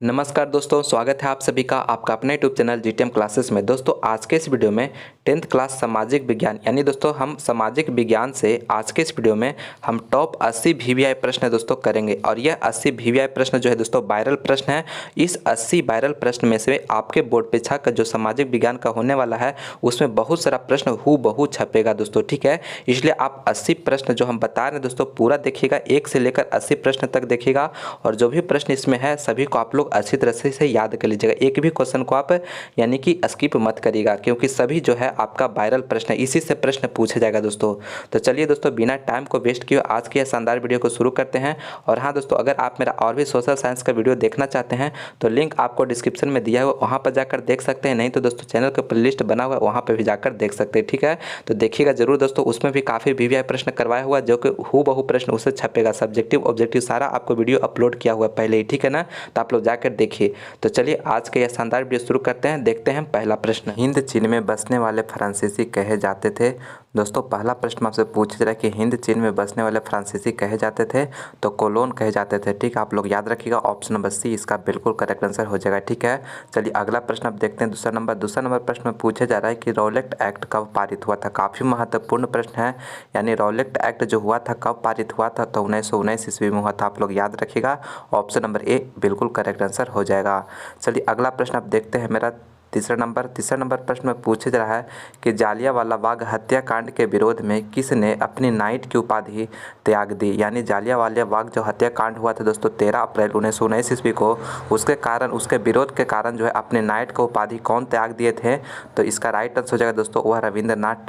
नमस्कार दोस्तों, स्वागत है आप सभी का आपका अपने यूट्यूब चैनल जीटीएम क्लासेस में। दोस्तों आज के इस वीडियो में 10th क्लास सामाजिक विज्ञान यानी दोस्तों हम सामाजिक विज्ञान से आज के इस वीडियो में हम टॉप 80 वीवीआई प्रश्न दोस्तों करेंगे। और यह 80 वीवीआई प्रश्न जो है दोस्तों वायरल प्रश्न है। इस 80 वायरल प्रश्न में से आपके बोर्ड परीक्षा का जो सामाजिक विज्ञान का होने वाला है उसमें बहुत सारा प्रश्न हूबहू छपेगा दोस्तों, ठीक है। इसलिए आप 80 प्रश्न जो हम बता रहे हैं दोस्तों पूरा देखिएगा, 1 से लेकर 80 प्रश्न तक देखिएगा। और जो भी प्रश्न इसमें है सभी को आप लोग अच्छी तरह से याद कर लीजिएगा। एक भी क्वेश्चन को आप यानी कि स्किप मत करिएगा, क्योंकि सभी जो है आपका वायरल प्रश्न इसी से प्रश्न पूछा जाएगा दोस्तों। तो चलिए दोस्तों बिना टाइम को वेस्ट किए आज की शानदार वीडियो को शुरू करते हैं। और हाँ दोस्तों, अगर आप मेरा और भी सोशल साइंस का वीडियो देखना चाहते हैं तो लिंक आपको डिस्क्रिप्शन में दिया हुआ, वहाँ पर जाकर देख सकते हैं। नहीं तो दोस्तों चैनल का प्लेलिस्ट बना हुआ है, वहाँ पर भी जाकर देख सकते हैं, ठीक है। तो देखिएगा जरूर दोस्तों, उसमें भी काफ़ी वीवीआई प्रश्न करवाया हुआ जो कि हूबहू प्रश्न उससे छपेगा। सब्जेक्टिव ऑब्जेक्टिव सारा आपको वीडियो अपलोड किया हुआ है पहले ही, ठीक है ना। तो आप लोग जाकर देखिए। तो चलिए आज का यह शानदार वीडियो शुरू करते हैं। देखते हैं पहला प्रश्न, हिंद चीन में बसने वाले फ्रांसीसी कहे जाते थे। दोस्तों पहला प्रश्न आपसे पूछ रहा है कि हिंद चीन में बसने वाले फ्रांसीसी कहे जाते थे, तो कोलोन कहे जाते थे, ठीक है। आप लोग याद रखिएगा, ऑप्शन नंबर सी इसका बिल्कुल करेक्ट आंसर हो जाएगा, ठीक है। चलिए अगला प्रश्न आप देखते हैं। दूसरा नंबर प्रश्न में पूछा जा रहा है कि रॉलेट एक्ट कब पारित हुआ था। काफ़ी महत्वपूर्ण प्रश्न है, यानी रॉलेट एक्ट जो हुआ था कब पारित हुआ था, तो 1919 ईस्वी में हुआ था। आप लोग याद रखिएगा, ऑप्शन नंबर ए बिल्कुल करेक्ट आंसर हो जाएगा। चलिए अगला प्रश्न आप देखते हैं मेरा तीसरा नंबर प्रश्न में पूछा जा रहा है कि जालियांवाला बाग हत्याकांड के विरोध में किसने अपनी नाइट की उपाधि त्याग दी। यानी जालियांवाला बाग जो हत्याकांड हुआ था दोस्तों 13 अप्रैल 1919 ईस्वी को, उसके विरोध के कारण जो है अपने नाइट का उपाधि कौन त्याग दिए थे, तो इसका राइट आंसर हो जाएगा दोस्तों वह रविंद्रनाथ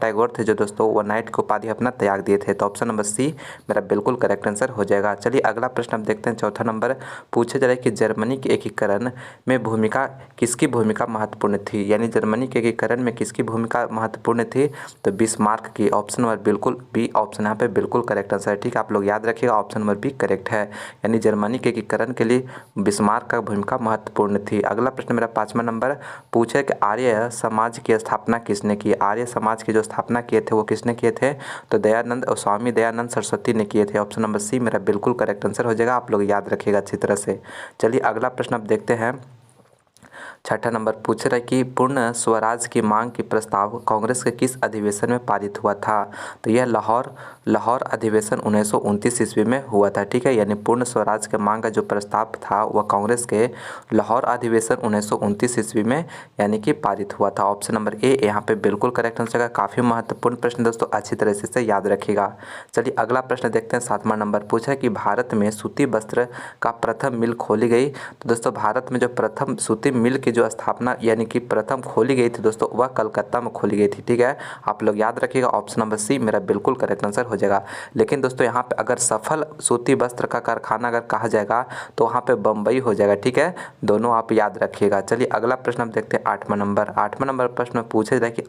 टैगोर थे जो दोस्तों वह नाइट की उपाधि अपना त्याग दिए थे। तो ऑप्शन नंबर सी मेरा बिल्कुल करेक्ट आंसर हो जाएगा। चलिए अगला प्रश्न हम देखते हैं। चौथा नंबर पूछा जा रहा है कि जर्मनी के एकीकरण में किसकी भूमिका महत्वपूर्ण थी। यानी जर्मनी के एकीकरण में किसकी भूमिका महत्वपूर्ण थी, तो बिस्मार्क की। ऑप्शन नंबर बिल्कुल बी ऑप्शन यहाँ पे बिल्कुल करेक्ट आंसर है, ठीक है। आप लोग याद रखिएगा, ऑप्शन नंबर बी करेक्ट है, यानी जर्मनी के एकीकरण के लिए बिस्मार्क का भूमिका महत्वपूर्ण थी। अगला प्रश्न मेरा 5वां नंबर पूछे कि आर्य समाज की स्थापना किसने की। आर्य समाज की जो स्थापना किए थे वो किसने किए थे, तो दयानंद और स्वामी दयानंद सरस्वती ने किए थे। ऑप्शन नंबर सी मेरा बिल्कुल करेक्ट आंसर हो जाएगा। आप लोग याद रखिएगा अच्छी तरह से। चलिए अगला प्रश्न आप देखते हैं। छठा नंबर पूछ रहा है कि पूर्ण स्वराज की मांग की प्रस्ताव कांग्रेस के किस अधिवेशन में पारित हुआ था, तो यह लाहौर अधिवेशन 1929 ईस्वी में हुआ था, ठीक है। यानी पूर्ण स्वराज के मांग का जो प्रस्ताव था वह कांग्रेस के लाहौर अधिवेशन 1929 ईस्वी में यानी कि पारित हुआ था। ऑप्शन नंबर ए यहाँ पे बिल्कुल करेक्ट आंसर है। काफ़ी महत्वपूर्ण प्रश्न दोस्तों, अच्छी तरह से याद रखिएगा। चलिए अगला प्रश्न देखते हैं। 7वां नंबर पूछा है कि भारत में सूती वस्त्र का प्रथम मिल खोली गई। तो दोस्तों भारत में जो प्रथम सूती मिल की जो स्थापना यानी कि प्रथम खोली गई थी दोस्तों वह कलकत्ता में खोली गई थी, ठीक है। आप लोग याद रखिएगा, ऑप्शन नंबर सी मेरा बिल्कुल करेक्ट आंसर हो जाएगा। लेकिन दोस्तों यहाँ पे अगर सफल सूती वस्त्र का कारखाना अगर कहा जाएगा तो वहाँ पे बम्बई हो जाएगा, ठीक है। दोनों आप याद रखिएगा। चलिए अगला प्रश्न हम देखते हैं। 8वां नंबर प्रश्न में पूछा जाए कि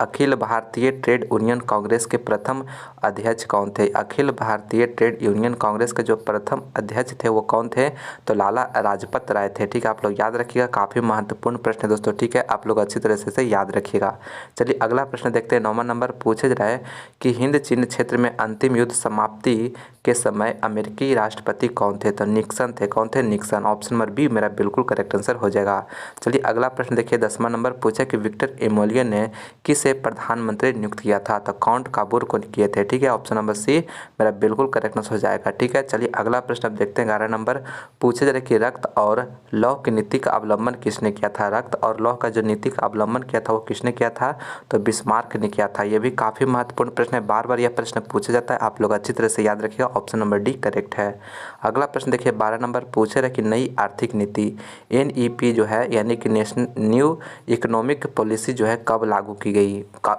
अखिल भारतीय ट्रेड यूनियन कांग्रेस के प्रथम अध्यक्ष कौन थे। अखिल भारतीय ट्रेड यूनियन कांग्रेस के जो प्रथम अध्यक्ष थे वो कौन थे, तो लाला लाजपत राय थे, ठीक है। आप लोग याद रखिएगा, काफ़ी महत्वपूर्ण प्रश्न है दोस्तों, ठीक है। आप लोग अच्छी तरह से याद रखिएगा। चलिए अगला प्रश्न देखते हैं। 9वां नंबर पूछा जा रहा है कि हिंद चीन क्षेत्र में अंतिम युद्ध समाप्ति के समय अमेरिकी राष्ट्रपति कौन थे, तो निक्सन थे। कौन थे, निक्सन। ऑप्शन नंबर बी मेरा बिल्कुल करेक्ट आंसर हो जाएगा। चलिए अगला प्रश्न देखिए। 10वां नंबर पूछा कि विक्टर एमोलियन ने किसे प्रधानमंत्री नियुक्त किया था, तो काउंट काबूर को किए थे, ठीक है। ऑप्शन नंबर सी मेरा बिल्कुल करेक्ट आंसर हो जाएगा, ठीक है। चलिए अगला प्रश्न अब देखते हैं। 11 नंबर पूछे जा रहे कि रक्त और लौह की नीति का अवलंबन किसने किया था। रक्त और लौह का जो नीति का अवलंबन किया था वो किसने किया था, तो बिस्मार्क ने किया था। ये भी काफ़ी महत्वपूर्ण प्रश्न है, बार बार यह प्रश्न पूछा जाता है, आप लोग अच्छी तरह से याद रखिएगा। ऑप्शन नंबर डी करेक्ट है। अगला प्रश्न देखिए। 12 नंबर पूछे रहे कि नई आर्थिक नीति NEP जो है यानी कि नेशनल न्यू इकोनॉमिक पॉलिसी जो है कब लागू की गई,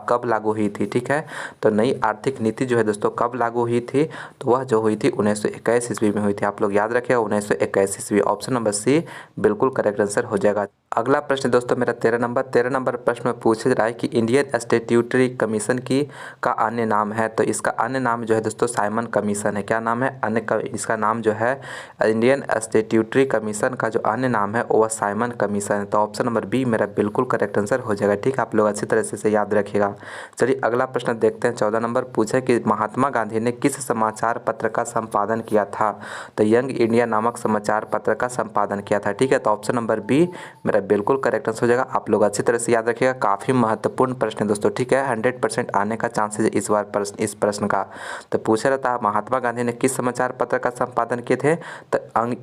कब लागू हुई थी, ठीक है। तो नई आर्थिक नीति जो है दोस्तों कब लागू हुई थी, तो वह जो हुई थी 1921 ईस्वी में हुई थी। आप लोग याद रखिएगा 1921 ईस्वी। ऑप्शन नंबर सी बिल्कुल करेक्ट आंसर हो जाएगा। अगला प्रश्न दोस्तों मेरा 13 नंबर प्रश्न में पूछा जा रहा है कि इंडियन स्टैट्यूटरी कमीशन की का अन्य नाम है, तो इसका अन्य नाम जो है दोस्तों साइमन कमीशन है। क्या नाम है, इसका नाम जो है इंडियन स्टैट्यूटरी कमीशन का जो अन्य नाम है वह साइमन कमीशन है। तो ऑप्शन नंबर बी मेरा बिल्कुल करेक्ट आंसर हो जाएगा, ठीक है। आप लोग अच्छी तरह से याद याद रखिएगा। चलिए अगला प्रश्न देखते हैं। 14 नंबर पूछे कि महात्मा गांधी ने किस समाचार पत्र का संपादन किया था? तो यंग इंडिया नामक समाचार पत्र का संपादन किया था। ठीक है, तो ऑप्शन नंबर बी मेरा बिल्कुल करेक्ट आंसर हो जाएगा। आप लोग अच्छी तरह से याद रखिएगा, काफ़ी महत्वपूर्ण प्रश्न है दोस्तों। ठीक है, 100% आने का चांसेस है इस बार इस प्रश्न का। तो पूछा रहता है महात्मा गांधी ने किस समाचार पत्र का संपादन किए थे? तो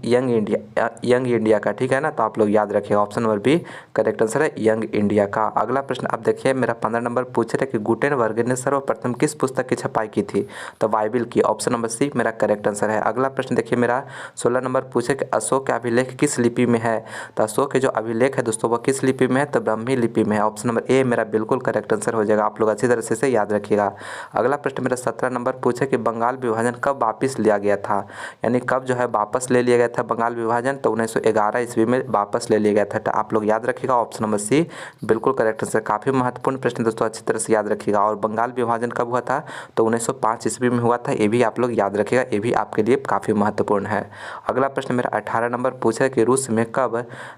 यंग इंडिया का। ठीक है ना, तो आप लोग याद रखिएगा, option number B correct answer है यंग इंडिया का। अगला प्रश्न अब देखिए, मेरा 15 नंबर पूछे थे कि गुटेनबर्ग ने सर्वप्रथम किस पुस्तक की छपाई की थी? तो बाइबिल की। ऑप्शन नंबर सी मेरा करेक्ट आंसर है। अगला प्रश्न देखिए, मेरा 16 नंबर पूछे कि अशोक के अभिलेख किस लिपि में है? तो अशोक के जो अभिलेख है दोस्तों वह किस लिपि में है? तो ब्राह्मी लिपि में है। ऑप्शन नंबर ए मेरा बिल्कुल करेक्ट आंसर हो जाएगा। आप लोग अच्छी तरह से याद रखिएगा। अगला प्रश्न मेरा 17 नंबर पूछे कि बंगाल विभाजन कब वापस लिया गया था? यानी कब जो है वापस ले लिया गया था बंगाल विभाजन? तो 1911 ईस्वी में वापस ले लिया गया था। तो आप लोग याद रखिएगा, ऑप्शन नंबर सी बिल्कुल करेक्ट आंसर। काफ़ी महत्वपूर्ण प्रश्न दोस्तों, अच्छी तरह से याद रखिएगा। और बंगाल विभाजन कब हुआ था? तो 1905 ईस्वी में हुआ था। ये भी आप लोग याद रखिएगा, ये भी आपके लिए काफ़ी महत्वपूर्ण है। अगला प्रश्न मेरा 18 नंबर पूछा कि रूस में कब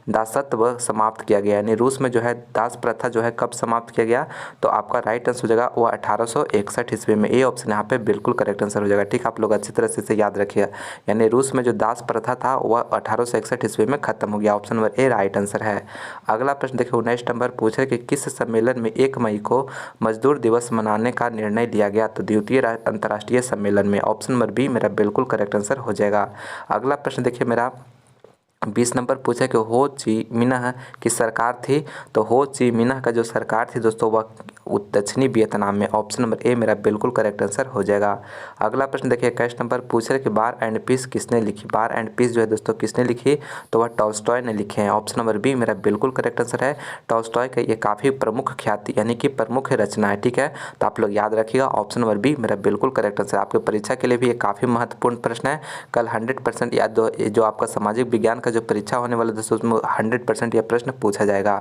दासत्व समाप्त किया गया? यानी रूस में जो है दास प्रथा जो है कब समाप्त किया गया? तो आपका राइट आंसर हो जाएगा वो 1861 ईस्वी में। ए ऑप्शन यहाँ पे बिल्कुल करेक्ट आंसर हो जाएगा। ठीक, आप लोग अच्छी तरह से याद रखिएगा। यानी रूस में जो दास प्रथा था वह 1861 ईस्वी में खत्म हो गया। Option number A right answer है। अगला प्रश्न देखिए, 19 नंबर पूछे कि किस सम्मेलन में 1 मई को मजदूर दिवस मनाने का निर्णय लिया गया? तो द्वितीय अंतर्राष्ट्रीय सम्मेलन में। ऑप्शन नंबर बी मेरा बिल्कुल करेक्ट आंसर हो जाएगा। अगला प्रश्न देखिए, मेरा 20 नंबर पूछा कि हो ची मिन्ह की सरकार थी? तो हो ची मिन्ह का जो सरकार थी दोस्तों वह दक्षिणी वियतनाम में। ऑप्शन नंबर ए मेरा बिल्कुल करेक्ट आंसर हो जाएगा। अगला प्रश्न देखिए, 21 नंबर पूछ रहे कि वार एंड पीस किसने लिखी? वार एंड पीस जो है दोस्तों किसने लिखी? तो वह टॉल्स्टॉय ने लिखे हैं। ऑप्शन नंबर बी मेरा बिल्कुल करेक्ट आंसर है। टॉल्स्टॉय का ये काफ़ी प्रमुख ख्याति यानी कि प्रमुख रचना है। ठीक है, तो आप लोग याद रखिएगा, ऑप्शन नंबर बी मेरा बिल्कुल करेक्ट आंसर। आपके परीक्षा के लिए भी ये काफ़ी महत्वपूर्ण प्रश्न है। कल 100% या जो आपका सामाजिक विज्ञान जो परीक्षा होने वाला दोस्तों उसमें 100% यह प्रश्न पूछा जाएगा।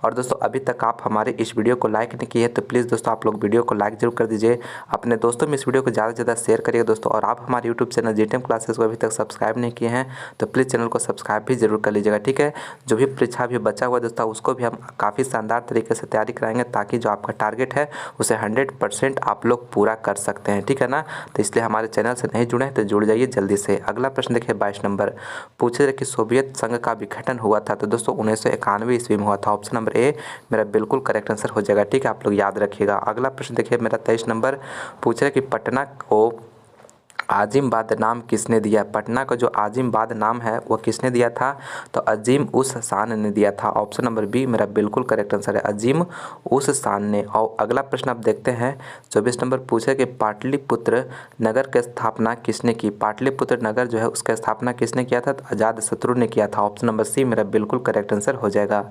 और दोस्तों अभी तक आप हमारे इस वीडियो को लाइक नहीं किए तो प्लीज़ दोस्तों आप लोग वीडियो को लाइक जरूर कर दीजिए। अपने दोस्तों में इस वीडियो को ज़्यादा से ज़्यादा शेयर करिएगा दोस्तों। और आप हमारे यूट्यूब चैनल जीटीएम क्लासेस को अभी तक सब्सक्राइब नहीं किए हैं तो प्लीज़ चैनल को सब्सक्राइब भी जरूर कर लीजिएगा। ठीक है, जो भी परीक्षा भी बचा हुआ दोस्तों उसको भी हम काफ़ी शानदार तरीके से तैयारी कराएंगे ताकि जो आपका टारगेट है उसे 100% आप लोग पूरा कर सकते हैं। ठीक है ना, तो इसलिए हमारे चैनल से नहीं जुड़े हैं तो जुड़ जाइए जल्दी से। अगला प्रश्न देखिए, 22 नंबर पूछे कि सोवियत संघ का विघटन हुआ था? तो दोस्तों 1991 ईस्वी में हुआ था। ऑप्शन नंबर ए मेरा बिल्कुल करेक्ट आंसर हो जाएगा। ठीक है, आप लोग याद रखिएगा। अगला प्रश्न देखिए, मेरा 23 नंबर पूछ रहे कि पटना को आजिमबाद नाम किसने दिया? पटना का जो आजिमबाद नाम है वह किसने दिया था? तो अजीम उस शान ने दिया था। ऑप्शन नंबर बी मेरा बिल्कुल करेक्ट आंसर है, अजीम उस शान ने। और अगला प्रश्न आप देखते हैं, 24 नंबर पूछे कि पाटलिपुत्र नगर की स्थापना किसने की? पाटलिपुत्र नगर जो है उसका स्थापना किसने किया था? तो अजातशत्रु ने किया था। ऑप्शन नंबर सी मेरा बिल्कुल करेक्ट आंसर हो जाएगा।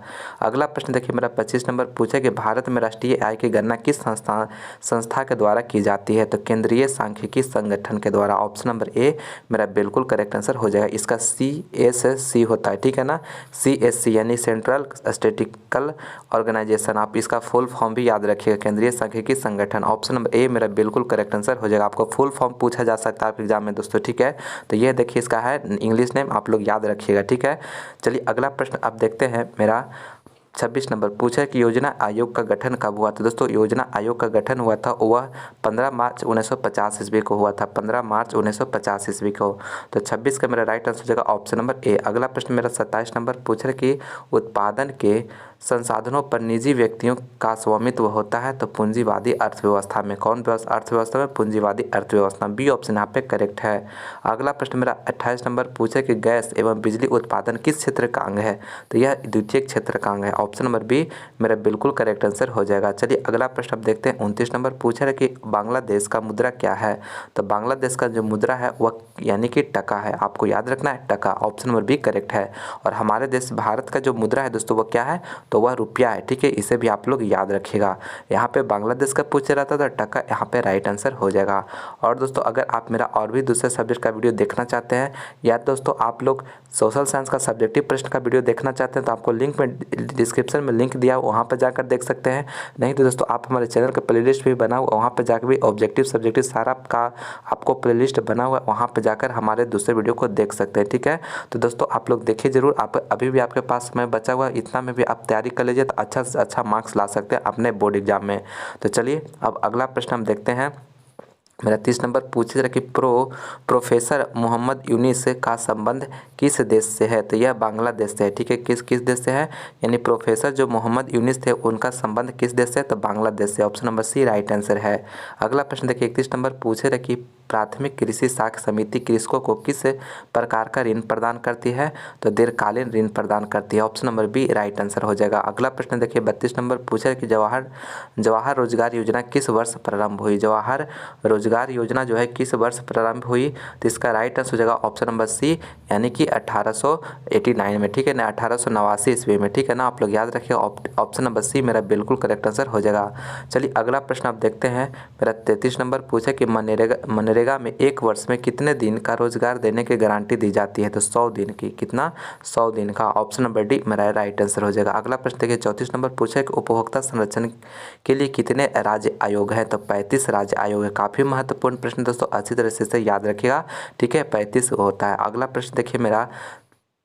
अगला प्रश्न देखिए, मेरा 25 नंबर पूछे कि भारत में राष्ट्रीय आय की गणना किस संस्था के द्वारा की जाती है? तो केंद्रीय सांख्यिकी संगठन के द्वारा। ऑप्शन नंबर ए मेरा बिल्कुल करेक्ट आंसर हो जाएगा। इसका CSC होता है। ठीक है ना, CSC यानी सेंट्रल स्टैटिस्टिकल ऑर्गेनाइजेशन। आप इसका फुल फॉर्म भी याद रखिएगा, केंद्रीय सांख्यिकी संगठन। ऑप्शन नंबर ए मेरा बिल्कुल करेक्ट आंसर हो जाएगा। आपको फुल फॉर्म पूछा जा सकता है एग्जाम में दोस्तों। ठीक है, तो ये देखिए इसका है इंग्लिश नेम, आप लोग याद रखिएगा। ठीक है, चलिए अगला प्रश्न अब देखते हैं। मेरा 26 नंबर पूछा कि योजना आयोग का गठन कब हुआ था? दोस्तों योजना आयोग का गठन हुआ था वह 15 मार्च 1950 ईस्वी को हुआ था। 15 मार्च 1950 ईस्वी को। तो 26 का मेरा राइट आंसर हो जाएगा ऑप्शन नंबर ए। अगला प्रश्न मेरा 27 नंबर पूछ रहे कि उत्पादन के संसाधनों पर निजी व्यक्तियों का स्वामित्व होता है तो पूंजीवादी अर्थव्यवस्था में। कौन अर्थव्यवस्था में? पूंजीवादी अर्थव्यवस्था। बी ऑप्शन यहाँ पे करेक्ट है। अगला प्रश्न मेरा 28 नंबर पूछे कि गैस एवं बिजली उत्पादन किस क्षेत्र का अंग है? तो यह द्वितीयक क्षेत्र का अंग है। ऑप्शन नंबर बी मेरा बिल्कुल करेक्ट आंसर हो जाएगा। चलिए अगला प्रश्न अब देखते हैं। 29 नंबर पूछा है कि बांग्लादेश का मुद्रा क्या है? तो बांग्लादेश का जो मुद्रा है वह यानी कि टका है। आपको याद रखना है टका। ऑप्शन नंबर बी करेक्ट है। और हमारे देश भारत का जो मुद्रा है दोस्तों वह क्या है? तो वह रुपया है। ठीक है, इसे भी आप लोग याद रखिएगा। यहाँ पे बांग्लादेश का पूछ रहा था तो टका यहाँ पे राइट आंसर हो जाएगा। और दोस्तों अगर आप मेरा और भी दूसरे सब्जेक्ट का वीडियो देखना चाहते हैं या दोस्तों आप लोग सोशल साइंस का सब्जेक्टिव प्रश्न का वीडियो देखना चाहते हैं तो आपको लिंक में डिस्क्रिप्शन में लिंक दिया वहाँ पर जाकर देख सकते हैं। नहीं तो दोस्तों आप हमारे चैनल का प्लेलिस्ट भी बना हुआ वहाँ पर जाकर भी ऑब्जेक्टिव सब्जेक्टिव सारा का आपको प्लेलिस्ट बना हुआ वहाँ पर जाकर हमारे दूसरे वीडियो को देख सकते हैं। ठीक है, तो दोस्तों आप लोग देखिए जरूर। आप अभी भी आपके पास समय बचा हुआ इतना में भी आप तैयारी तैयारी कर लीजिए तो अच्छा से अच्छा मार्क्स ला सकते हैं अपने बोर्ड एग्जाम में। तो चलिए अब अगला प्रश्न हम देखते हैं। मेरा 30 नंबर पूछे जा कि प्रोफेसर मोहम्मद यूनिस का संबंध किस देश से है? तो यह बांग्लादेश से है। ठीक है, किस किस देश से है? यानी प्रोफेसर जो मोहम्मद यूनिस थे उनका संबंध किस देश से है? तो बांग्लादेश से। Option number C right answer है। अगला प्रश्न देखिए 31 नंबर पूछे रहे कि प्राथमिक कृषि साख समिति कृषकों को किस प्रकार का ऋण प्रदान करती है? तो दीर्घकालीन ऋण प्रदान करती है। Option number B right answer हो जाएगा। अगला प्रश्न देखिए 32 नंबर पूछा कि जवाहर रोजगार योजना किस वर्ष प्रारंभ हुई? जवाहर रोजगार योजना जो है किस वर्ष प्रारंभ हुई? तो इसका राइट आंसर हो जाएगा ऑप्शन नंबर सी, यानी कि 1889 में। ठीक है ना, 1889 ईस्वी में। ठीक है ना, आप लोग याद रखिए ऑप्शन नंबर सी मेरा बिल्कुल करेक्ट आंसर हो जाएगा। चलिए अगला प्रश्न आप देखते हैं। मेरा 33 नंबर पूछा कि मनरेगा में एक वर्ष में कितने दिन का रोजगार देने की गारंटी दी जाती है? तो 100 दिन की। कितना? 100 दिन का। ऑप्शन नंबर डी मेरा राइट आंसर हो जाएगा। अगला प्रश्न देखिए 34 नंबर पूछा कि उपभोक्ता संरक्षण के लिए कितने राज्य आयोग हैं? तो 35 राज्य आयोग है। काफ़ी महत्वपूर्ण प्रश्न दोस्तों, अच्छी तरह से याद रखिएगा। ठीक है, 35 होता है। अगला प्रश्न देखिए मेरा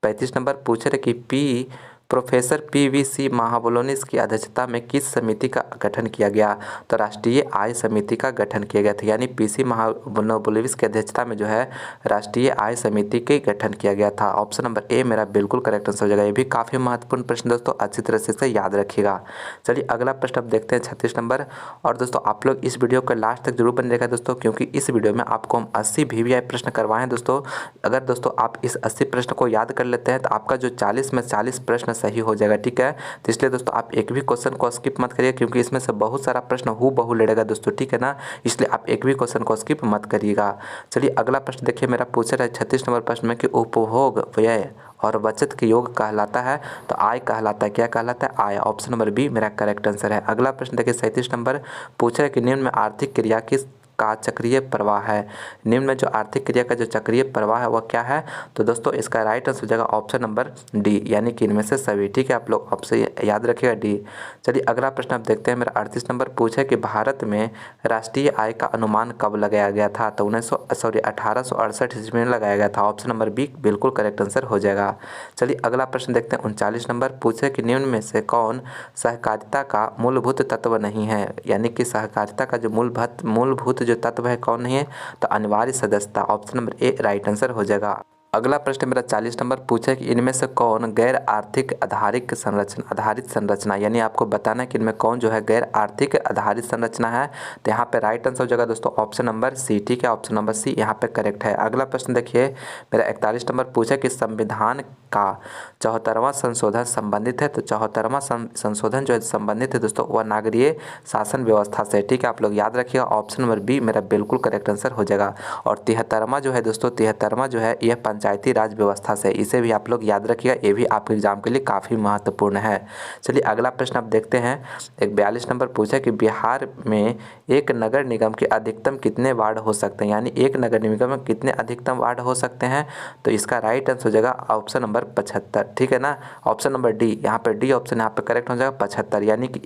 35 नंबर पूछ रहे कि प्रोफेसर PVC महाबोलोनिस की अध्यक्षता में किस समिति का गठन किया गया? तो राष्ट्रीय आय समिति का गठन किया गया था। यानी PC महाबोलोनिस की अध्यक्षता में जो है राष्ट्रीय आय समिति के गठन किया गया था। ऑप्शन नंबर ए मेरा बिल्कुल करेक्ट आंसर हो जाएगा। ये भी काफ़ी महत्वपूर्ण प्रश्न दोस्तों, अच्छी तरह से याद रखिएगा। चलिए अगला प्रश्न अब देखते हैं 36 नंबर। और दोस्तों आप लोग इस वीडियो को लास्ट तक जरूर बने रखिएगा दोस्तों, क्योंकि इस वीडियो में आपको हम 80 VVI प्रश्न करवाएं दोस्तों। अगर दोस्तों आप इस 80 प्रश्न को याद कर लेते हैं तो आपका जो 40 में 40 प्रश्न सही हो जाएगा। ठीक है, तो इसलिए दोस्तों आप एक भी क्वेश्चन को स्किप मत करिए, क्योंकि इसमें से बहुत सारा प्रश्न हूबहू लड़ेगा दोस्तों। ठीक है ना, इसलिए आप एक भी क्वेश्चन को स्किप मत करिएगा। चलिए अगला प्रश्न देखिए मेरा पूछा रहा है 36 नंबर प्रश्न में कि उपभोग व्यय और बचत के योग कहलाता है? तो आय कहलाता है। क्या कहलाता है? आय। ऑप्शन नंबर बी मेरा करेक्ट आंसर है। अगला प्रश्न देखिए 37 नंबर पूछ रहा है कि निम्न में आर्थिक क्रिया किस का चक्रीय प्रवाह है? निम्न में जो आर्थिक क्रिया का जो चक्रीय प्रवाह है वह क्या है? तो दोस्तों इसका राइट आंसर हो जाएगा ऑप्शन नंबर डी, यानी कि इनमें से सभी। ठीक है, आप लोग आपसे याद रखिएगा डी। चलिए अगला प्रश्न आप देखते हैं। मेरा 38 नंबर पूछे कि भारत में राष्ट्रीय आय का अनुमान कब लगाया गया था? तो 1868 ईस्वी में लगाया गया था। ऑप्शन नंबर बी बिल्कुल करेक्ट आंसर हो जाएगा। चलिए अगला प्रश्न देखते हैं 39 नंबर पूछे कि निम्न में से कौन सहकारिता का मूलभूत तत्व नहीं है? यानी कि सहकारिता का जो मूलभूत जो तत्व है कौन नहीं है? तो अनिवार्य सदस्यता। Option number A right answer हो जाएगा। अगला प्रश्न मेरा 40 नंबर पूछा कि इनमें से कौन गैर आर्थिक आधारित संरचना, यानी आपको बताना है कि इनमें कौन जो है गैर आर्थिक आधारित संरचना है। तो यहाँ पे राइट आंसर हो जाएगा दोस्तों ऑप्शन नंबर सी। ठीक है, ऑप्शन नंबर सी यहाँ पे करेक्ट है। अगला प्रश्न देखिए मेरा 41 नंबर पूछा कि संविधान का 74वां संशोधन संबंधित है? तो 74वां संशोधन जो है संबंधित है दोस्तों वह नागरिक शासन व्यवस्था से। ठीक है, आप लोग याद रखिएगा ऑप्शन नंबर बी मेरा बिल्कुल करेक्ट आंसर हो जाएगा। और 73वां जो है दोस्तों 73वां जो है यह पंचायती राज व्यवस्था से। इसे भी आप लोग याद रखिएगा, ये भी आपके एग्जाम के लिए काफ़ी महत्वपूर्ण है। चलिए अगला प्रश्न आप देखते हैं। एक 42 नंबर पूछा कि बिहार में एक नगर निगम के अधिकतम कितने वार्ड हो सकते हैं? यानी एक नगर निगम में कितने अधिकतम वार्ड हो सकते हैं? तो इसका राइट आंसर हो जाएगा ऑप्शन नंबर 75। ठीक है ना, ऑप्शन नंबर डी, यहाँ पे डी ऑप्शन यहाँ पे करेक्ट हो जाएगा 75, यानी कि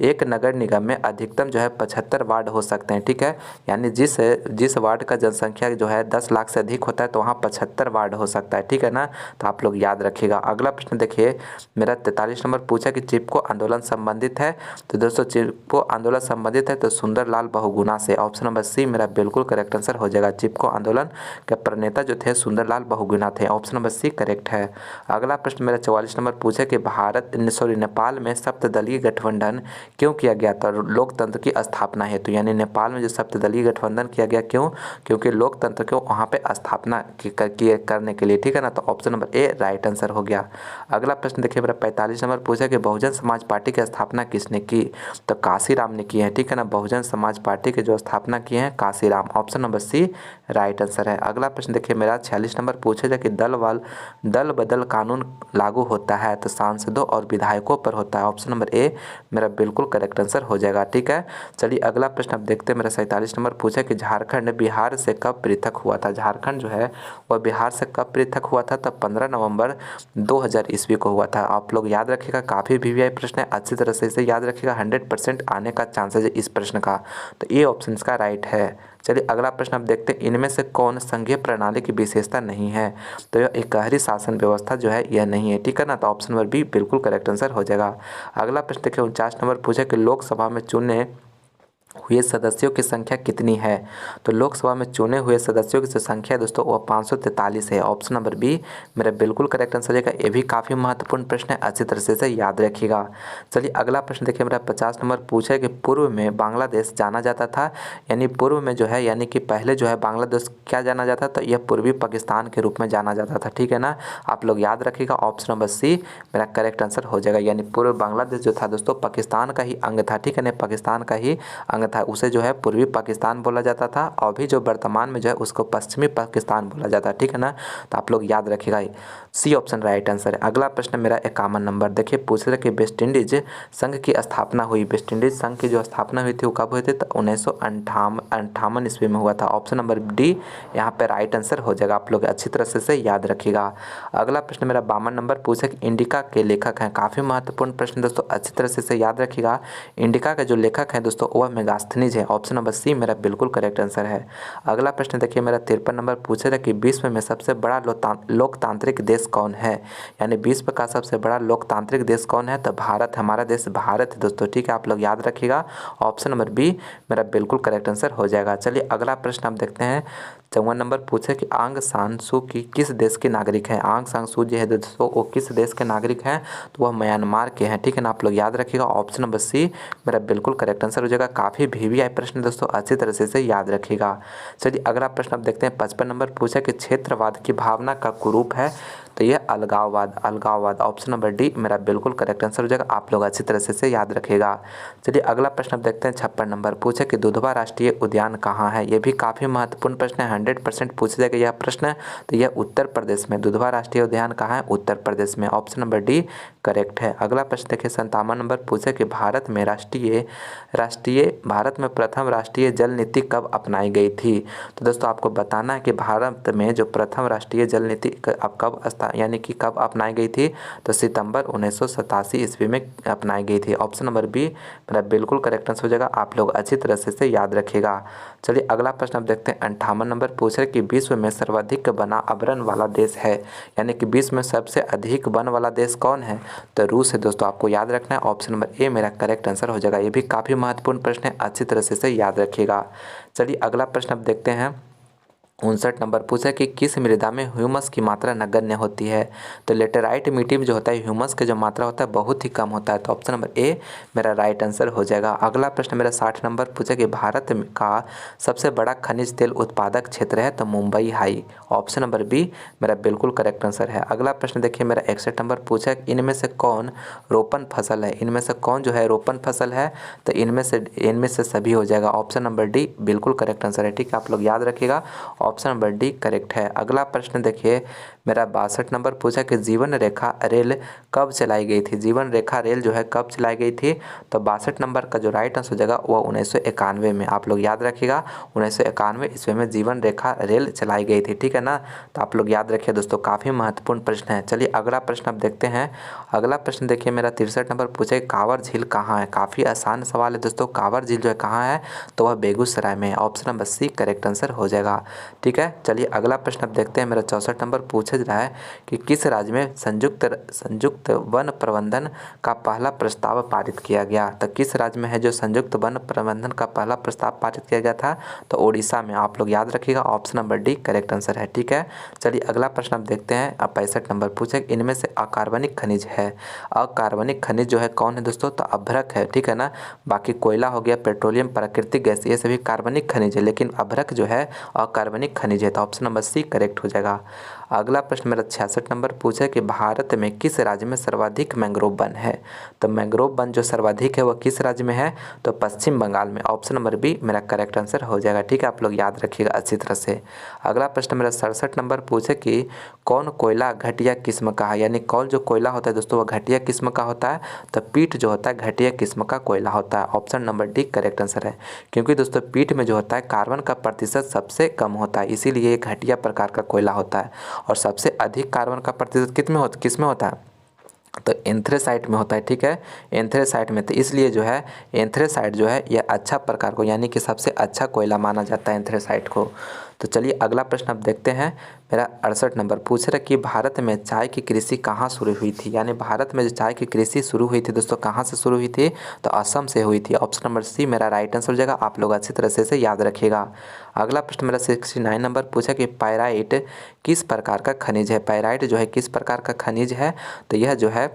एक नगर निगम में अधिकतम जो है 75 वार्ड हो सकते हैं। ठीक है, यानी जिस वार्ड का जनसंख्या जो है 10 लाख से अधिक होता है तो वहाँ 75 वार्ड हो सकता है। ठीक है ना, तो आप लोग याद रखिएगा। अगला प्रश्न देखिए मेरा 43 नंबर पूछा कि चिपको आंदोलन संबंधित है? तो दोस्तों चिपको आंदोलन संबंधित है तो सुंदरलाल बहुगुणा से। ऑप्शन नंबर सी मेरा बिल्कुल करेक्ट आंसर हो जाएगा। चिपको आंदोलन के प्रणेता जो थे सुंदरलाल बहुगुणा थे। ऑप्शन नंबर सी करेक्ट है। अगला प्रश्न मेरा 44 नंबर पूछे कि नेपाल में सप्तदलीय गठबंधन क्यों किया गया था? लोकतंत्र की स्थापना हेतु। यानी नेपाल में जो सप्तदलीय गठबंधन किया गया क्यों? क्योंकि लोकतंत्र को वहाँ पे स्थापना करने के लिए। ठीक है ना, तो option number A right answer हो गया। अगला प्रश्न देखिए मेरा 45 नंबर पूछा कि बहुजन समाज पार्टी की स्थापना किसने की? तो काशीराम ने की है। ठीक है ना, बहुजन समाज पार्टी के जो स्थापना किए हैं Kashiram. Option number C right answer है। अगला प्रश्न देखिए मेरा 46 नंबर पूछेगा कि दल बदल कानून लागू होता है तो सांसदों और विधायकों पर होता है? ऑप्शन नंबर ए मेरा बिल्कुल करेक्ट आंसर हो जाएगा। ठीक है, चलिए अगला प्रश्न आप देखते हैं। मेरा 47 नंबर पूछा कि झारखंड बिहार से कब पृथक हुआ था? झारखंड जो है वह बिहार से कब पृथक हुआ था? तब 15 नवंबर 2000 ईस्वी को हुआ था। आप लोग याद रखिएगा, काफ़ी VVI प्रश्न है, अच्छी तरह से इसे याद रखिएगा। 100% आने का चांसेस है इस प्रश्न का। तो ये ऑप्शन इसका राइट है। चलिए अगला प्रश्न आप देखते हैं, इनमें से कौन संघीय प्रणाली की विशेषता नहीं है? तो यह एकहरी शासन व्यवस्था जो है यह नहीं है, ठीक है ना। तो ऑप्शन नंबर बी बिल्कुल करेक्ट आंसर हो जाएगा। अगला प्रश्न देखिए 49 नंबर पूछा कि लोकसभा में चुने हुए सदस्यों की संख्या कितनी है? तो लोकसभा में चुने हुए सदस्यों की जो संख्या है दोस्तों वह 543 है। ऑप्शन नंबर बी मेरा बिल्कुल करेक्ट आंसर है। ये भी काफ़ी महत्वपूर्ण प्रश्न है, अच्छी तरह से याद रखिएगा। चलिए अगला प्रश्न देखिए मेरा 50 नंबर पूछा है कि पूर्व में बांग्लादेश जाना जाता था, यानी पूर्व में जो है यानी कि पहले जो है बांग्लादेश क्या जाना जाता था, यह पूर्वी पाकिस्तान के रूप में जाना जाता था, ठीक है ना। आप लोग याद रखिएगा, ऑप्शन नंबर सी मेरा करेक्ट आंसर हो जाएगा। यानी पूर्व बांग्लादेश जो था दोस्तों पाकिस्तान का ही अंग था, ठीक है ना, पाकिस्तान का ही अंग था, उसे जो है पूर्वी पाकिस्तान बोला जाता था। और भी जो वर्तमान में जो है उसको पश्चिमी पाकिस्तान बोला जाता है, ठीक है ना। तो आप लोग याद रखिएगा, सी ऑप्शन राइट आंसर है। अगला प्रश्न मेरा 51 नंबर देखिए पूछ रहे कि वेस्ट इंडीज संघ की स्थापना हुई, वेस्ट इंडीज संघ की जो स्थापना हुई थी वो कब हुई थी? तो 1958 ईस्वी में हुआ था। ऑप्शन नंबर डी यहाँ पे राइट आंसर हो जाएगा, आप लोग अच्छी तरह से याद रखिएगा। अगला प्रश्न मेरा 52 नंबर पूछे कि इंडिका के लेखक हैं, काफ़ी महत्वपूर्ण प्रश्न दोस्तों, अच्छी तरह से याद रखिएगा। इंडिका का जो लेखक है दोस्तों वह मेगास्थनीज है। ऑप्शन नंबर सी मेरा बिल्कुल करेक्ट आंसर है। अगला प्रश्न देखिए मेरा 53 नंबर पूछे था कि विश्व में सबसे बड़ा लोकतांत्रिक देश कौन है? यानी विश्व का सबसे बड़ा लोकतांत्रिक देश कौन है? तो भारत, हमारा देश भारत है दोस्तों, ठीक है, आप लोग याद रखिएगा। ऑप्शन नंबर बी मेरा बिल्कुल करेक्ट आंसर हो जाएगा। चलिए अगला प्रश्न आप देखते हैं 54 नंबर पूछे कि आंग सान सू की किस देश के नागरिक हैं? आंग सान सू जो है दोस्तों वो किस देश के नागरिक हैं? तो वह म्यांमार के हैं, ठीक है ना, आप लोग याद रखिएगा। ऑप्शन नंबर सी मेरा बिल्कुल करेक्ट आंसर हो जाएगा। काफ़ी VVI प्रश्न दोस्तों, अच्छी तरह से याद रखिएगा। चलिए अगला प्रश्न आप देखते हैं 55 नंबर पूछा कि क्षेत्रवाद की भावना का कुरूप है? तो यह अलगाववाद, अलगाववाद। ऑप्शन नंबर डी मेरा बिल्कुल करेक्ट आंसर हो जाएगा, आप लोग अच्छी तरह से याद रखिएगा। चलिए अगला प्रश्न आप देखते हैं 56 नंबर पूछे कि दुधवा राष्ट्रीय उद्यान कहाँ है? ये भी काफ़ी महत्वपूर्ण प्रश्न है, 100% पूछा जाएगा यह प्रश्न। तो यह उत्तर प्रदेश में, दुधवा राष्ट्रीय उद्यान कहाँ है? उत्तर प्रदेश में। ऑप्शन नंबर डी करेक्ट है। अगला प्रश्न देखिए 57 नंबर पूछे कि भारत में प्रथम राष्ट्रीय जल नीति कब अपनाई गई थी? तो दोस्तों आपको बताना है कि भारत में जो प्रथम राष्ट्रीय जल नीति कब अपनाई गई थी? तो सितंबर 1987 ईस्वी में अपनाई गई थी। ऑप्शन नंबर बी मेरा बिल्कुल करेक्ट आंसर हो जाएगा, आप लोग अच्छी तरह से याद रखिएगा। चलिए अगला प्रश्न आप देखते हैं 58 नंबर पूछ रहे कि विश्व में सर्वाधिक वन आवरण वाला देश है, यानी कि विश्व में सबसे अधिक वन वाला देश कौन है? तो रूस है दोस्तों, आपको याद रखना है। ऑप्शन नंबर ए मेरा करेक्ट आंसर हो जाएगा। ये भी काफ़ी महत्वपूर्ण प्रश्न है, अच्छी तरह से याद रखिएगा। चलिए अगला प्रश्न आप देखते हैं 59 नंबर पूछा कि किस मृदा में ह्यूमस की मात्रा नगण्य होती है? तो लेटेराइट मिट्टी में जो होता है ह्यूमस का जो मात्रा होता है बहुत ही कम होता है। तो ऑप्शन नंबर ए मेरा राइट आंसर हो जाएगा। अगला प्रश्न मेरा 60 नंबर पूछा कि भारत का सबसे बड़ा खनिज तेल उत्पादक क्षेत्र है? तो Mumbai high. Option number B मेरा बिल्कुल करेक्ट आंसर है। अगला प्रश्न देखिए मेरा 61 नंबर पूछा इनमें से कौन रोपण फसल है? इनमें से कौन जो है रोपण फसल है? तो इनमें से सभी हो जाएगा। ऑप्शन नंबर डी बिल्कुल करेक्ट आंसर है, ठीक है, आप लोग याद रखिएगा। ऑप्शन नंबर डी करेक्ट है। अगला प्रश्न देखिए मेरा 62 नंबर पूछा कि जीवन रेखा रेल कब चलाई गई थी? जीवन रेखा रेल जो है कब चलाई गई थी? तो 62 नंबर का जो राइट आंसर हो जाएगा वो 1991 में, आप लोग याद रखिएगा। 1991 ईस्वी में जीवन रेखा रेल चलाई गई थी, ठीक है ना। तो आप लोग याद रखिए दोस्तों, काफ़ी महत्वपूर्ण प्रश्न है। चलिए अगला प्रश्न आप देखते हैं। अगला प्रश्न देखिए मेरा 63 नंबर पूछे कांवर झील कहाँ है? काफ़ी आसान सवाल है दोस्तों। कांवर झील जो है कहाँ है? तो वह बेगूसराय में है। Option number C correct answer हो जाएगा, ठीक है। चलिए अगला प्रश्न आप देखते हैं मेरा 64 नंबर पूछा जा रहा है कि किस राज्य में संयुक्त वन प्रबंधन का पहला प्रस्ताव पारित किया गया? तो किस राज्य में है जो संयुक्त वन प्रबंधन का पहला प्रस्ताव पारित किया गया था? तो ओडिशा में, आप लोग याद रखिएगा। Option number D correct answer है, ठीक है। चलिए अगला प्रश्न आप देखते हैं। अब 65 नंबर पूछे इनमें से अकार्बनिक खनिज है? अकार्बनिक खनिज जो है कौन है दोस्तों? तो अभ्रक है, ठीक है ना। बाकी कोयला हो गया, पेट्रोलियम, प्राकृतिक गैस, ये सभी कार्बनिक खनिज है, लेकिन अभ्रक जो है अकार्बनिक खनिज है। तो ऑप्शन नंबर सी करेक्ट हो जाएगा। अगला प्रश्न मेरा 66 नंबर पूछा कि भारत में किस राज्य में सर्वाधिक मैंग्रोव वन है? तो मैंग्रोव वन जो सर्वाधिक है वह किस राज्य में है? तो पश्चिम बंगाल में। ऑप्शन नंबर बी मेरा करेक्ट आंसर हो जाएगा, ठीक है, आप लोग याद रखिएगा अच्छी तरह से। अगला प्रश्न मेरा 67 नंबर पूछे कि कौन कोयला घटिया किस्म का है? यानी कौन जो कोयला होता है दोस्तों वह घटिया किस्म का होता है? तो पीट जो होता है घटिया किस्म का कोयला होता है। Option number D correct answer है, क्योंकि दोस्तों पीट में जो होता है कार्बन का प्रतिशत सबसे कम होता है, इसीलिए ये घटिया प्रकार का कोयला होता है। और सबसे अधिक कार्बन का प्रतिशत किस में होता है? तो एंथ्रेसाइट में होता है, ठीक है, एंथ्रेसाइट में। तो इसलिए जो है एंथ्रेसाइट जो है यह अच्छा प्रकार को यानी कि सबसे अच्छा कोयला माना जाता है एंथ्रेसाइट को। तो चलिए अगला प्रश्न अब देखते हैं। मेरा 68 नंबर पूछ रहा है कि भारत में चाय की कृषि कहाँ शुरू हुई थी, यानी भारत में जो चाय की कृषि शुरू हुई थी दोस्तों कहाँ से शुरू हुई थी, तो असम से हुई थी। ऑप्शन नंबर सी मेरा राइट आंसर हो जाएगा, आप लोग अच्छी तरह से इसे याद रखिएगा। अगला प्रश्न मेरा 69 नंबर पूछा कि पायराइट किस प्रकार का खनिज है। पायराइट जो है किस प्रकार का खनिज है, तो यह जो है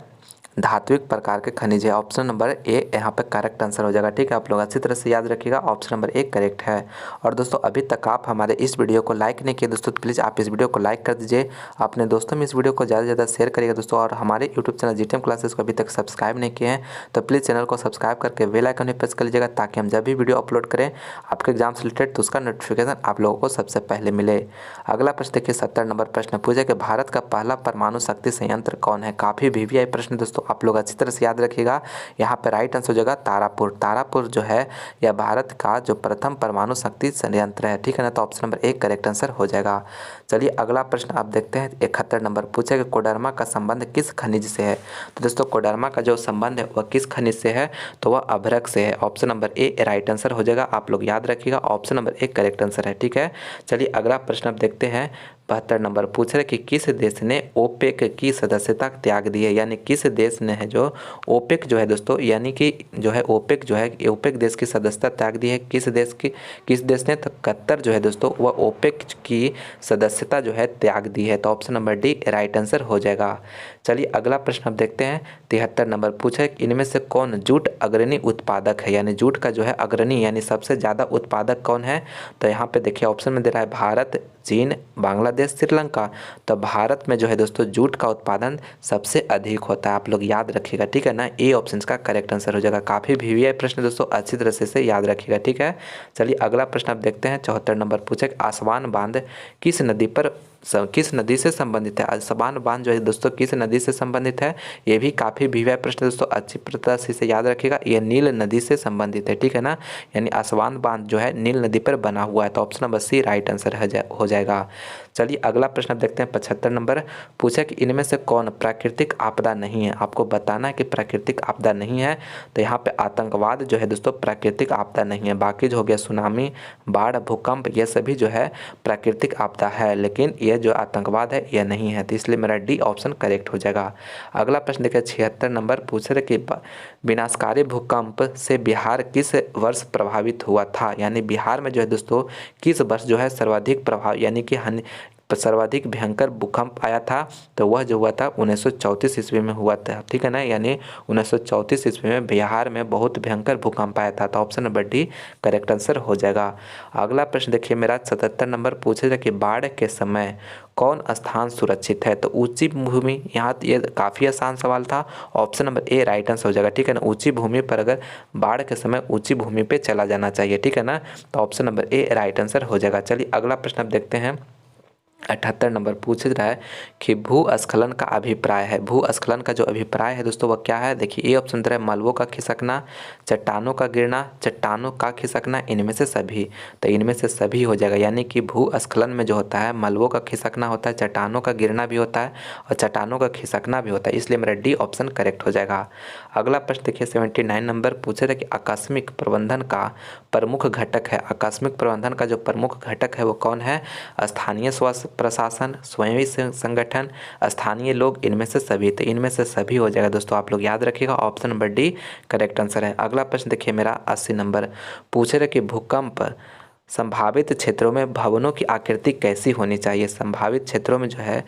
धात्विक प्रकार के खनिज है। ऑप्शन नंबर ए यहाँ पे करेक्ट आंसर हो जाएगा, ठीक है, आप लोग अच्छी तरह से याद रखिएगा, ऑप्शन नंबर ए करेक्ट है। और दोस्तों अभी तक आप हमारे इस वीडियो को लाइक नहीं किए दोस्तों, तो प्लीज़ आप इस वीडियो को लाइक कर दीजिए, अपने दोस्तों में इस वीडियो को ज़्यादा से ज़्यादा शेयर करिएगा दोस्तों। और हमारे यूट्यूब चैनल जीटीएम क्लासेस को अभी तक सब्सक्राइब नहीं किए हैं तो प्लीज़ चैनल को सब्सक्राइब करके बेल आइकन पर प्रेस कर लीजिएगा, ताकि हम जब भी वीडियो अपलोड करें आपके एग्जाम से रिलेटेड तो उसका नोटिफिकेशन आप लोगों को सबसे पहले मिले। अगला प्रश्न देखिए 70 नंबर प्रश्न पूछा कि भारत का पहला परमाणु शक्ति संयंत्र कौन है। काफ़ी वीवीआई प्रश्न दोस्तों, आप लोग अच्छी तरह से याद रखिएगा। यहाँ पे राइट आंसर हो जाएगा तारापुर। तारापुर जो है यह भारत का जो प्रथम परमाणु शक्ति संयंत्र है, ठीक है ना, तो ऑप्शन नंबर एक करेक्ट आंसर हो जाएगा। चलिए अगला प्रश्न आप देखते हैं 71 नंबर पूछे कि कोडरमा का संबंध किस खनिज से है। तो दोस्तों कोडरमा का जो संबंध है वह किस खनिज से है, तो वह अभ्रक से है। Option number A right answer हो जाएगा, आप लोग याद रखिएगा, ऑप्शन नंबर एक करेक्ट आंसर है, ठीक है। चलिए अगला प्रश्न आप देखते हैं 72 नंबर पूछ रहे कि किस देश ने ओपेक की सदस्यता त्याग दी है, यानी किस देश ने है जो ओपेक जो है दोस्तों, यानी कि जो है ओपेक जो है ओपेक देश की सदस्यता त्याग दी है। किस देश ने, तो कतर जो है दोस्तों वह ओपेक की सदस्यता जो है त्याग दी है। तो option number D right answer हो जाएगा। चलिए अगला प्रश्न अब देखते हैं 73 नंबर पूछा है इनमें से कौन जूट अग्रणी उत्पादक है, यानी जूट का जो है अग्रणी यानी सबसे ज़्यादा उत्पादक कौन है। तो यहाँ पे देखिए ऑप्शन में दे रहा है भारत, चीन, बांग्लादेश, श्रीलंका। तो भारत में जो है दोस्तों जूट का उत्पादन सबसे अधिक होता है, आप लोग याद रखिएगा, ठीक है ना, ए ऑप्शन का करेक्ट आंसर हो जाएगा। काफ़ी वीवीआई प्रश्न दोस्तों, अच्छी तरह से याद रखिएगा, ठीक है। चलिए अगला प्रश्न आप देखते हैं 74 नंबर पूछे आसवान बांध किस नदी से संबंधित है। आसवान बांध जो है दोस्तों किस नदी से संबंधित है, ये भी काफ़ी वीवीआई प्रश्न दोस्तों, अच्छी तरह से याद रखिएगा, ये नील नदी से संबंधित है, ठीक है ना, यानी आसवान बांध जो है नील नदी पर बना हुआ है। तो option number C right answer हो जाएगा। चलिए अगला प्रश्न आप देखते हैं 75 नंबर पूछा कि इनमें से कौन प्राकृतिक आपदा नहीं है। आपको बताना है कि प्राकृतिक आपदा नहीं है, तो यहाँ पे आतंकवाद जो है दोस्तों प्राकृतिक आपदा नहीं है। बाकी जो हो गया सुनामी, बाढ़, भूकंप, ये सभी जो है प्राकृतिक आपदा है, लेकिन ये जो आतंकवाद है यह नहीं है, तो इसलिए मेरा डी ऑप्शन करेक्ट हो जाएगा। अगला प्रश्न देखिए 76 नंबर पूछ रहे कि विनाशकारी भूकंप से बिहार किस वर्ष प्रभावित हुआ था, यानी बिहार में जो है दोस्तों किस वर्ष जो है सर्वाधिक प्रभाव यानी कि सर्वाधिक भयंकर भूकंप आया था, तो वह जो हुआ था 1934 ईस्वी में हुआ था, ठीक है ना, यानी 1934 ईस्वी में बिहार में बहुत भयंकर भूकंप आया था। तो option number D correct answer हो जाएगा। अगला प्रश्न देखिए मेरा 77 नंबर पूछे था कि बाढ़ के समय कौन स्थान सुरक्षित है। तो ऊंची भूमि, यहाँ ये काफ़ी आसान सवाल था, option number A right answer हो जाएगा, ठीक है ना, ऊंची भूमि पर अगर बाढ़ के समय ऊंची भूमि पे चला जाना चाहिए, ठीक है ना, तो option number A right answer हो जाएगा। चलिए अगला प्रश्न आप देखते हैं 78 नंबर पूछ रहा है कि भूस्खलन का अभिप्राय है। भूस्खलन का जो अभिप्राय है दोस्तों वह क्या है, देखिए ए ऑप्शन दे रहा है मलबों का खिसकना, चट्टानों का गिरना, चट्टानों का खिसकना, इनमें से सभी। तो इनमें से सभी हो जाएगा, यानी कि भूस्खलन में जो होता है मलबों का खिसकना होता है, चट्टानों का गिरना भी होता है और चट्टानों का खिसकना भी होता है, इसलिए मेरा डी ऑप्शन करेक्ट हो जाएगा। अगला प्रश्न देखिए 79 नंबर पूछ रहे कि आकस्मिक प्रबंधन का प्रमुख घटक है। आकस्मिक प्रबंधन का जो प्रमुख घटक है वो कौन है, स्थानीय स्वास्थ्य प्रशासन, स्वयं संगठन, स्थानीय लोग, इनमें से सभी। तो इनमें से सभी हो जाएगा दोस्तों, आप लोग याद रखिएगा, option number D correct answer है। अगला प्रश्न देखिए मेरा 80 नंबर पूछ रहे कि भूकंप संभावित क्षेत्रों में भवनों की आकृति कैसी होनी चाहिए। संभावित क्षेत्रों में जो है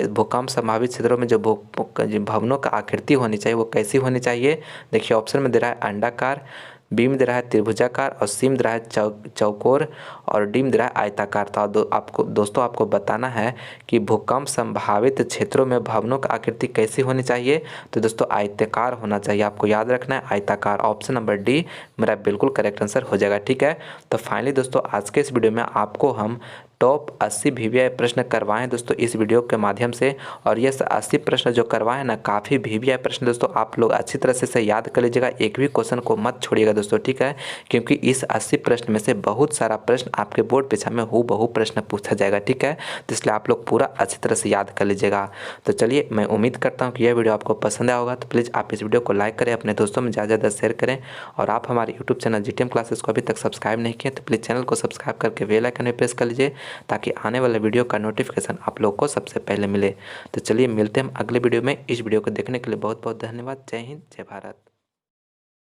भूकंप संभावित क्षेत्रों में जो भवनों का आकृति होनी चाहिए वो कैसी होनी चाहिए। देखिए ऑप्शन में दे रहा है अंडाकार, बीम दे रहा है त्रिभुजाकार और सीम दे रहा है चौकोर और डीम दे रहा है आयताकार। तो आपको बताना है कि भूकंप संभावित क्षेत्रों में भवनों की आकृति कैसी होनी चाहिए। तो दोस्तों आयताकार होना चाहिए, आपको याद रखना है आयताकार, ऑप्शन नंबर डी मेरा बिल्कुल करेक्ट आंसर हो जाएगा, ठीक है। तो फाइनली दोस्तों आज के इस वीडियो में आपको हम टॉप 80 वीवीआई प्रश्न करवाएं दोस्तों इस वीडियो के माध्यम से। और ये 80 प्रश्न जो करवाएं ना, काफ़ी वीवीआई प्रश्न दोस्तों आप लोग अच्छी तरह से याद कर लीजिएगा, एक भी क्वेश्चन को मत छोड़िएगा दोस्तों, ठीक है। क्योंकि इस 80 प्रश्न में से बहुत सारा प्रश्न आपके बोर्ड परीक्षा में हूबहू प्रश्न पूछा जाएगा, ठीक है। तो इसलिए आप लोग पूरा अच्छी तरह से याद कर लीजिएगा। तो चलिए, मैं उम्मीद करता हूँ कि यह वीडियो आपको पसंद आया होगा। तो प्लीज़ आप इस वीडियो को लाइक करें, अपने दोस्तों में ज़्यादा शेयर करें। और आप हमारे यूट्यूब चैनल जीटीएम क्लासेस को अभी तक सब्सक्राइब नहीं किए तो प्लीज़ चैनल को सब्सक्राइब करके बेल आइकन में प्रेस कर लीजिए, ताकि आने वाले वीडियो का नोटिफिकेशन आप लोग को सबसे पहले मिले। तो चलिए, मिलते हैं हम अगले वीडियो में। इस वीडियो को देखने के लिए बहुत बहुत धन्यवाद। जय हिंद, जय भारत।